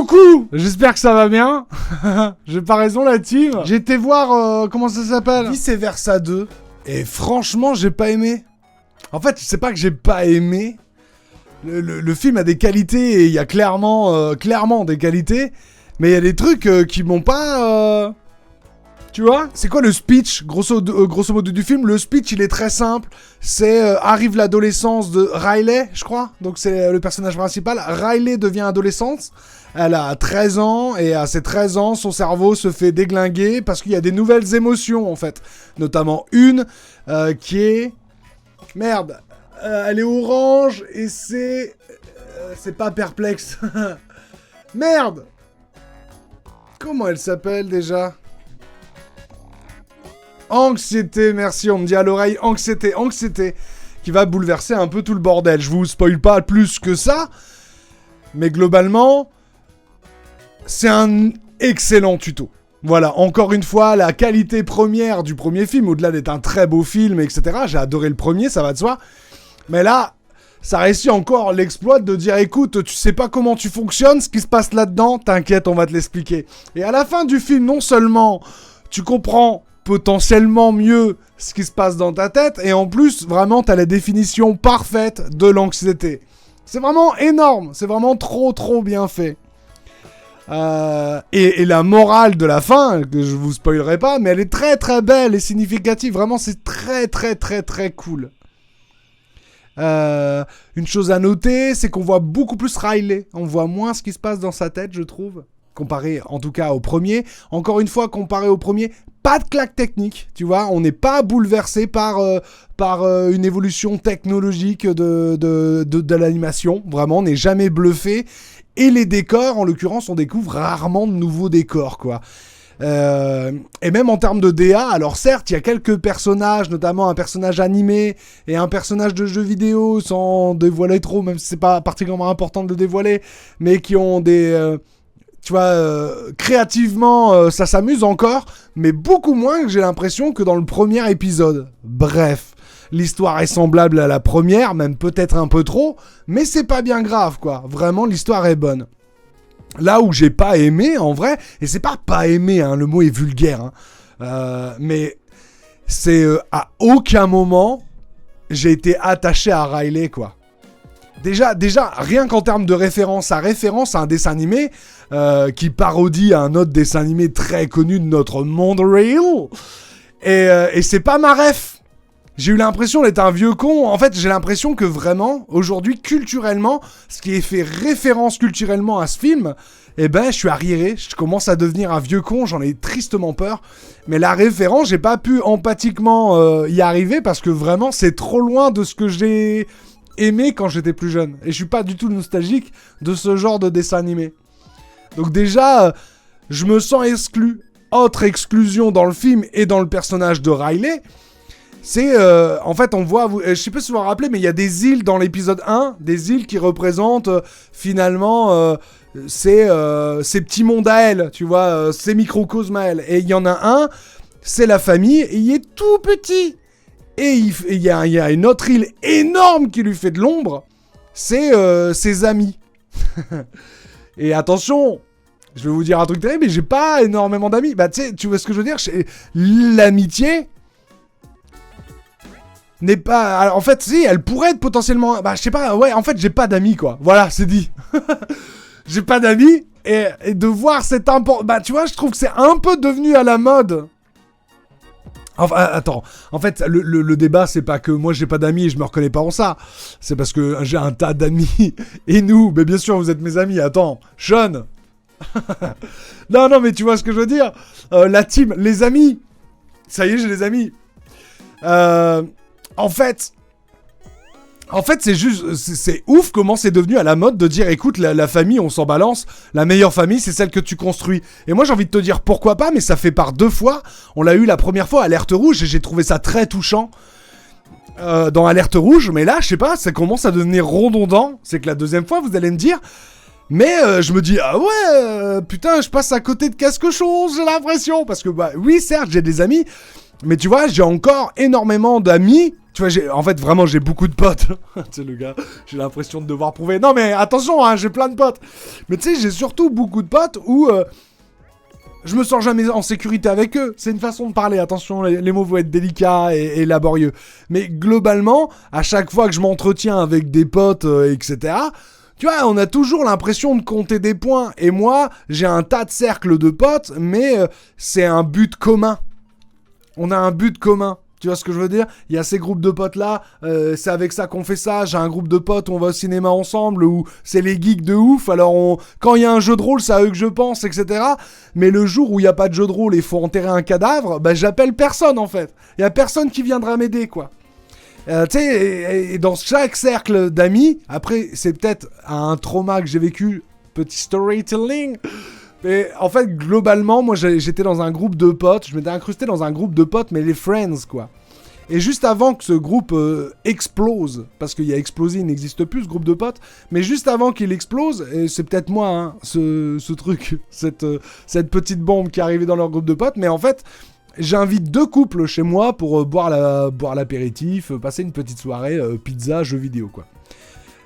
coucou. J'espère que ça va bien. J'ai pas raison la team. J'ai été voir, comment ça s'appelle, Vice Versa 2. Et franchement, j'ai pas aimé. En fait, c'est pas que j'ai pas aimé. Le film a des qualités et il y a clairement des qualités. Mais il y a des trucs qui m'ont pas... Tu vois, c'est quoi le speech, grosso modo du film? Le speech, il est très simple. C'est arrive l'adolescence de Riley, je crois. Donc c'est le personnage principal. Riley devient adolescente. Elle a 13 ans et à ses 13 ans, son cerveau se fait déglinguer parce qu'il y a des nouvelles émotions en fait. Notamment une qui est... Merde, elle est orange et c'est... c'est pas perplexe. Merde. Comment elle s'appelle déjà? Anxiété, merci, on me dit à l'oreille, anxiété, qui va bouleverser un peu tout le bordel. Je vous spoil pas plus que ça, mais globalement, c'est un excellent tuto. Voilà, encore une fois, la qualité première du premier film, au-delà d'être un très beau film, etc., j'ai adoré le premier, ça va de soi, mais là, ça réussit encore l'exploit de dire, écoute, tu sais pas comment tu fonctionnes, ce qui se passe là-dedans, t'inquiète, on va te l'expliquer. Et à la fin du film, non seulement tu comprends potentiellement mieux ce qui se passe dans ta tête, et en plus, vraiment, t'as la définition parfaite de l'anxiété. C'est vraiment énorme, c'est vraiment trop bien fait. Et la morale de la fin, que je vous spoilerai pas, mais elle est très belle et significative, vraiment, c'est très cool. Une chose à noter, c'est qu'on voit beaucoup plus Riley, on voit moins ce qui se passe dans sa tête, je trouve. Comparé en tout cas au premier. Encore une fois, comparé au premier, pas de claque technique, tu vois. On n'est pas bouleversé par une évolution technologique de l'animation. Vraiment, on n'est jamais bluffé. Et les décors, en l'occurrence, on découvre rarement de nouveaux décors, quoi. Et même en termes de DA, alors certes, il y a quelques personnages, notamment un personnage animé et un personnage de jeu vidéo, sans dévoiler trop, même si c'est pas particulièrement important de le dévoiler, mais qui ont des... tu vois, créativement, ça s'amuse encore, mais beaucoup moins que j'ai l'impression que dans le premier épisode. Bref, l'histoire est semblable à la première, même peut-être un peu trop, mais c'est pas bien grave, quoi. Vraiment, l'histoire est bonne. Là où j'ai pas aimé, en vrai, et c'est pas aimé, hein, le mot est vulgaire, hein, mais c'est à aucun moment j'ai été attaché à Riley, quoi. Déjà, rien qu'en termes de référence à un dessin animé qui parodie un autre dessin animé très connu de notre monde réel. Et c'est pas ma ref. J'ai eu l'impression d'être un vieux con. En fait, j'ai l'impression que vraiment, aujourd'hui, culturellement, ce qui est fait référence culturellement à ce film, eh ben, je suis arriéré. Je commence à devenir un vieux con. J'en ai tristement peur. Mais la référence, j'ai pas pu empathiquement y arriver parce que vraiment, c'est trop loin de ce que j'ai aimé quand j'étais plus jeune. Et je suis pas du tout nostalgique de ce genre de dessin animé. Donc déjà, je me sens exclu. Autre exclusion dans le film et dans le personnage de Riley, c'est... en fait, on voit... je sais pas si vous vous rappelez, mais il y a des îles dans l'épisode 1, des îles qui représentent finalement ces petits mondes à elle, tu vois, ces microcosmes à elle. Et il y en a un, c'est la famille, et il est tout petit. Et il y a une autre île énorme qui lui fait de l'ombre, c'est ses amis. Et attention, je vais vous dire un truc terrible, mais j'ai pas énormément d'amis. Bah tu vois ce que je veux dire, l'amitié n'est pas... Alors, en fait, si, elle pourrait être potentiellement... Bah, je sais pas, ouais, en fait, j'ai pas d'amis, quoi. Voilà, c'est dit. J'ai pas d'amis, et de voir cet import... Bah, tu vois, je trouve que c'est un peu devenu à la mode. Enfin, attends, en fait, le débat, c'est pas que moi, j'ai pas d'amis et je me reconnais pas en ça. C'est parce que j'ai un tas d'amis. Et nous, mais bien sûr, vous êtes mes amis. Attends, Sean. Non, mais tu vois ce que je veux dire. La team, les amis. Ça y est, j'ai des amis. En fait, c'est juste... C'est ouf comment c'est devenu à la mode de dire, écoute, la famille, on s'en balance. La meilleure famille, c'est celle que tu construis. Et moi, j'ai envie de te dire pourquoi pas, mais ça fait par 2 fois. On l'a eu la première fois, Alerte Rouge, et j'ai trouvé ça très touchant. Dans Alerte Rouge, mais là, je sais pas, ça commence à devenir redondant. C'est que la deuxième fois, vous allez me dire... Mais je me dis, ah ouais, putain, je passe à côté de quelque chose, j'ai l'impression. Parce que, bah, oui, certes, j'ai des amis... Mais tu vois, j'ai encore énormément d'amis, Tu vois, en fait, vraiment, j'ai beaucoup de potes. Tu sais, le gars, j'ai l'impression de devoir prouver. Non, mais attention, hein, j'ai plein de potes. Mais tu sais, j'ai surtout beaucoup de potes où je me sens jamais en sécurité avec eux. C'est une façon de parler. Attention, les mots vont être délicats et laborieux. Mais globalement, à chaque fois que je m'entretiens avec des potes, etc., tu vois, on a toujours l'impression de compter des points. Et moi, j'ai un tas de cercles de potes, mais c'est un but commun. On a un but commun. Tu vois ce que je veux dire? Il y a ces groupes de potes là, c'est avec ça qu'on fait ça. J'ai un groupe de potes, on va au cinéma ensemble, ou c'est les geeks de ouf. Alors quand il y a un jeu de rôle, c'est à eux que je pense, etc. Mais le jour où il n'y a pas de jeu de rôle et il faut enterrer un cadavre, bah j'appelle personne en fait. Il n'y a personne qui viendra m'aider quoi. Tu sais, et dans chaque cercle d'amis, après c'est peut-être un trauma que j'ai vécu, petit storytelling. Mais en fait, globalement, moi j'étais dans un groupe de potes, je m'étais incrusté dans un groupe de potes, mais les friends quoi. Et juste avant que ce groupe explose, parce qu'il y a explosé, il n'existe plus ce groupe de potes, mais juste avant qu'il explose, et c'est peut-être moi, hein, ce truc, cette petite bombe qui est arrivée dans leur groupe de potes, mais en fait, j'invite 2 couples chez moi pour boire l'apéritif, passer une petite soirée, pizza, jeux vidéo quoi.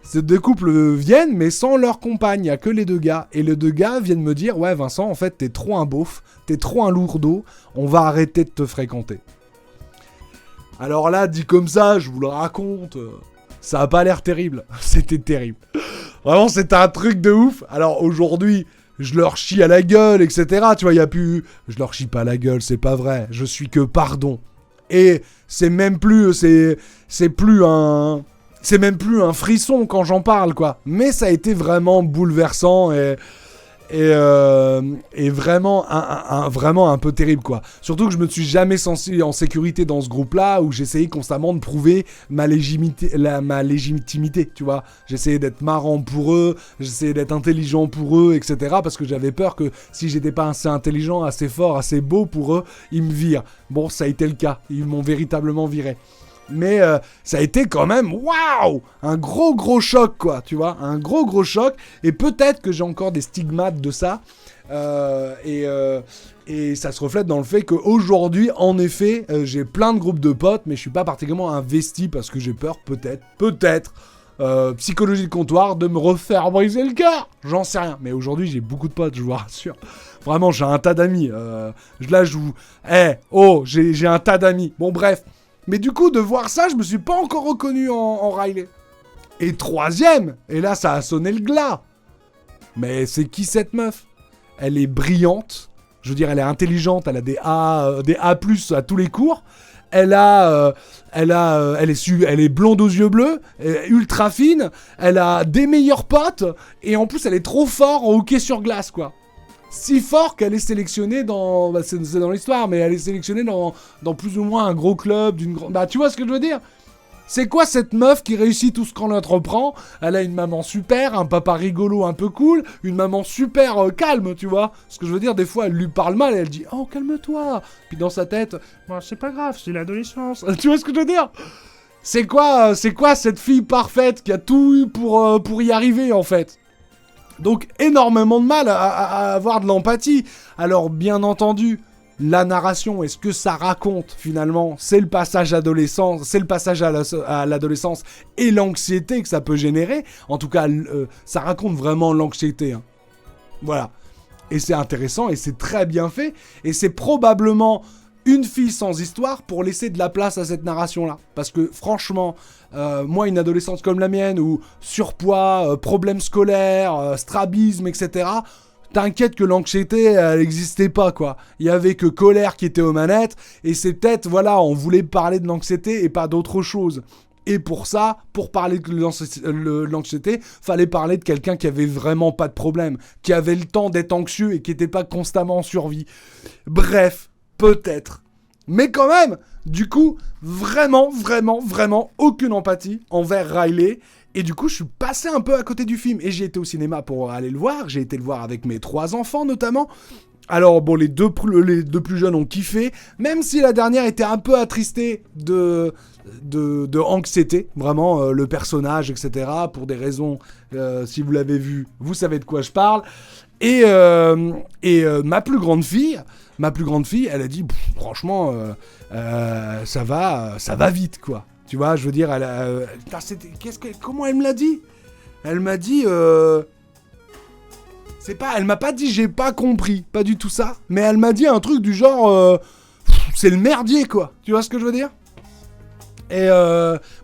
Ces 2 couples viennent, mais sans leur compagne, il n'y a que les 2 gars. Et les 2 gars viennent me dire, ouais Vincent, en fait, t'es trop un beauf, t'es trop un lourdeau, on va arrêter de te fréquenter. Alors là, dit comme ça, je vous le raconte, ça a pas l'air terrible. C'était terrible. Vraiment, c'était un truc de ouf. Alors aujourd'hui, je leur chie à la gueule, etc. Tu vois, il y a plus... Je leur chie pas à la gueule, c'est pas vrai. Je suis que pardon. Et c'est même plus... C'est plus un... C'est même plus un frisson quand j'en parle, quoi. Mais ça a été vraiment bouleversant et vraiment vraiment un peu terrible, quoi. Surtout que je me suis jamais senti en sécurité dans ce groupe-là, où j'essayais constamment de prouver ma légitimité, tu vois. J'essayais d'être marrant pour eux, j'essayais d'être intelligent pour eux, etc. Parce que j'avais peur que si j'étais pas assez intelligent, assez fort, assez beau pour eux, ils me virent. Bon, ça a été le cas. Ils m'ont véritablement viré. Mais ça a été quand même, waouh, un gros choc, quoi, tu vois, un gros choc. Et peut-être que j'ai encore des stigmates de ça. Et ça se reflète dans le fait qu'aujourd'hui, en effet, j'ai plein de groupes de potes, mais je suis pas particulièrement investi parce que j'ai peur, peut-être, psychologie de comptoir, de me refaire briser le cœur. J'en sais rien. Mais aujourd'hui, j'ai beaucoup de potes, je vous rassure. Vraiment, j'ai un tas d'amis. Là, je vous... j'ai un tas d'amis. Bon, bref. Mais du coup, de voir ça, je me suis pas encore reconnu en Riley. Et 3ème, et là, ça a sonné le glas. Mais c'est qui cette meuf? Elle est brillante. Je veux dire, elle est intelligente. Elle a des A+, à tous les cours. Elle est blonde aux yeux bleus, ultra fine. Elle a des meilleurs potes. Et en plus, elle est trop forte en hockey sur glace, quoi. Si fort qu'elle est sélectionnée dans... Bah, c'est dans l'histoire, mais elle est sélectionnée dans plus ou moins un gros club d'une grande... Bah, tu vois ce que je veux dire? C'est quoi cette meuf qui réussit tout ce qu'on entreprend? Elle a une maman super, un papa rigolo un peu cool, une maman super calme, tu vois? Ce que je veux dire, des fois, elle lui parle mal et elle dit « Oh, calme-toi !» Puis dans sa tête « Bah, c'est pas grave, c'est l'adolescence. » Tu vois ce que je veux dire? C'est quoi cette fille parfaite qui a tout eu pour y arriver, en fait? Donc énormément de mal à avoir de l'empathie. Alors bien entendu, la narration et ce que ça raconte finalement, c'est le passage adolescence, c'est le passage à l'adolescence et l'anxiété que ça peut générer. En tout cas, ça raconte vraiment l'anxiété. Hein. Voilà. Et c'est intéressant et c'est très bien fait. Et c'est probablement une fille sans histoire pour laisser de la place à cette narration-là. Parce que franchement, moi, une adolescence comme la mienne, où surpoids, problèmes scolaires, strabisme, etc., t'inquiète que l'anxiété, elle n'existait pas, quoi. Il y avait que colère qui était aux manettes, et c'est peut-être, voilà, on voulait parler de l'anxiété et pas d'autre chose. Et pour ça, pour parler de l'anxiété, fallait parler de quelqu'un qui avait vraiment pas de problème, qui avait le temps d'être anxieux et qui était pas constamment en survie. Bref, peut-être. Mais quand même, du coup, vraiment aucune empathie envers Riley. Et du coup, je suis passé un peu à côté du film. Et j'ai été au cinéma pour aller le voir. J'ai été le voir avec mes 3 enfants, notamment. Alors, bon, les deux plus jeunes ont kiffé. Même si la dernière était un peu attristée de anxiété. Vraiment, le personnage, etc. Pour des raisons, si vous l'avez vu, vous savez de quoi je parle. Et ma plus grande fille, elle a dit, franchement, ça va vite, quoi. Tu vois, je veux dire, putain, comment elle me l'a dit? Elle m'a dit... Elle m'a pas dit j'ai pas compris, pas du tout ça. Mais elle m'a dit un truc du genre... c'est le merdier, quoi. Tu vois ce que je veux dire? Et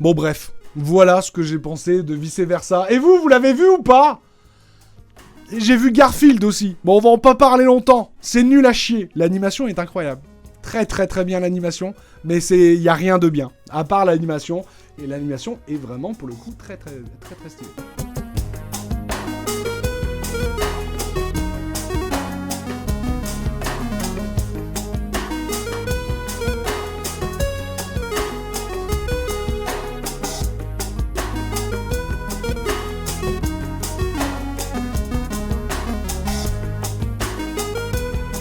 bon, bref. Voilà ce que j'ai pensé de vice versa. Et vous l'avez vu ou pas? J'ai vu Garfield aussi. Bon, on va en pas parler longtemps. C'est nul à chier. L'animation est incroyable. Très très très bien l'animation. Mais il y a rien de bien. À part l'animation. Et l'animation est vraiment pour le coup très très très très stylée.